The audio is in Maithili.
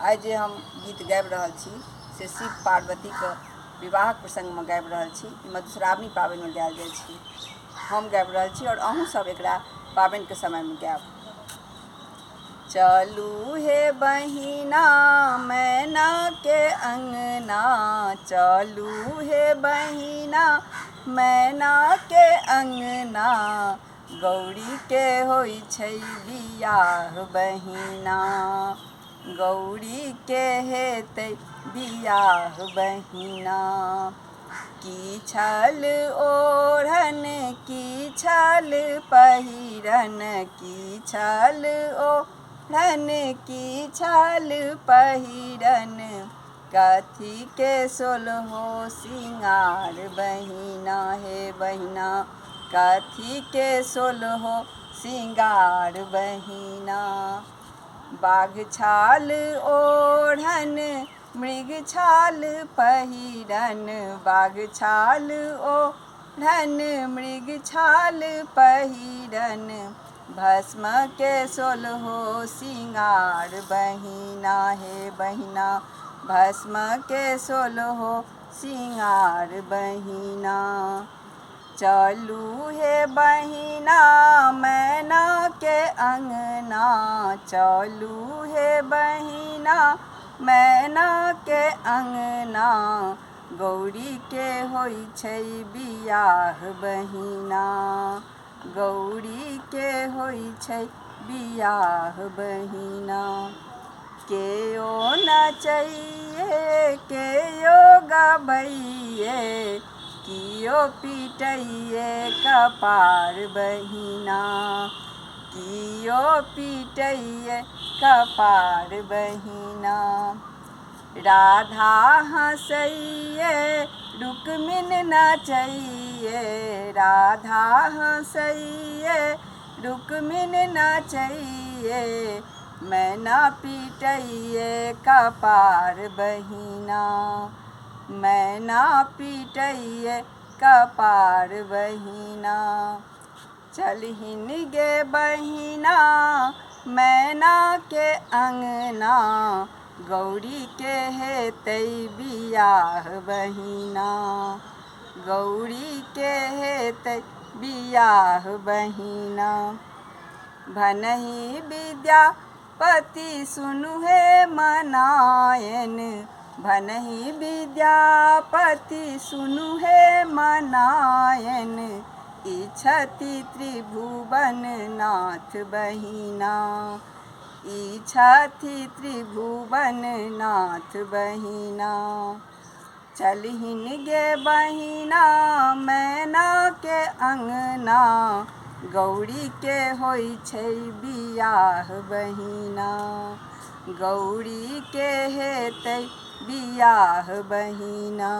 आज जे हम गीत गाबि रहल छी से शिव पार्वती के विवाहक प्रसंग में गाबि रहल छी। ई मधुश्रावणी पाबनि में गायल जाइ छी। हम गाबि रहल छी और अहूँ सब एकरा पाबनि के समय में गायब। चलू हे बहिना मैना के अंगना, चलू हे बहिना मैना के अंगना, गौरी के होई छै बियाह बहिना, गौरी के हेतै बियाह बहिना। की छल ओढ़न की छल पहिरन, की छल ओढ़न की छल पहिरन, कथी के सोलहो सिंगार बहिना हे बहिना, कथी के सोलहो सिंगार बहिना। बाघ छाल ओढ़न मृग छाल पहिरन, बाघ छाल ओढ़न मृग छाल पहिरन, भस्म के सोलहो सिंगार बहिना हे बहिना, भस्म के सोलहो सिंगार बहिना। चलू हे बहिना मैना के अंगना, चलू हे बहिना मैना के अंगना, गौरी के होई छै बियाह बहिना, गौरी के होई छै बियाह बहिना। केओ नचैये केओ गबैये, कियो पीटैये कपार बहिना, कियो पीटैये कपार बहिना। राधा हंसैये रुक्मिन नचैये, राधा हंसैये रुक्मिन नचैये, मैना पीटैये कपार बहिना, मैना पीटैये कपार बहिना। चलहिन गे बहिना मैना के अंगना, गौरी के हेतै बियाह बहिना, गौरी के हेतै बियाह बहिना। भनहि विद्यापति सुनु हे मनायन, भनहि विद्यापति सुनु हे मनायन, इच्छति त्रिभुवन नाथ बहिना, इच्छति त्रिभुवन नाथ बहिना। चलहिन गे बहिना मैना के अंगना, गौरी के होई छै बियाह बहिना, गौरी के हेतै बियाह बहिना।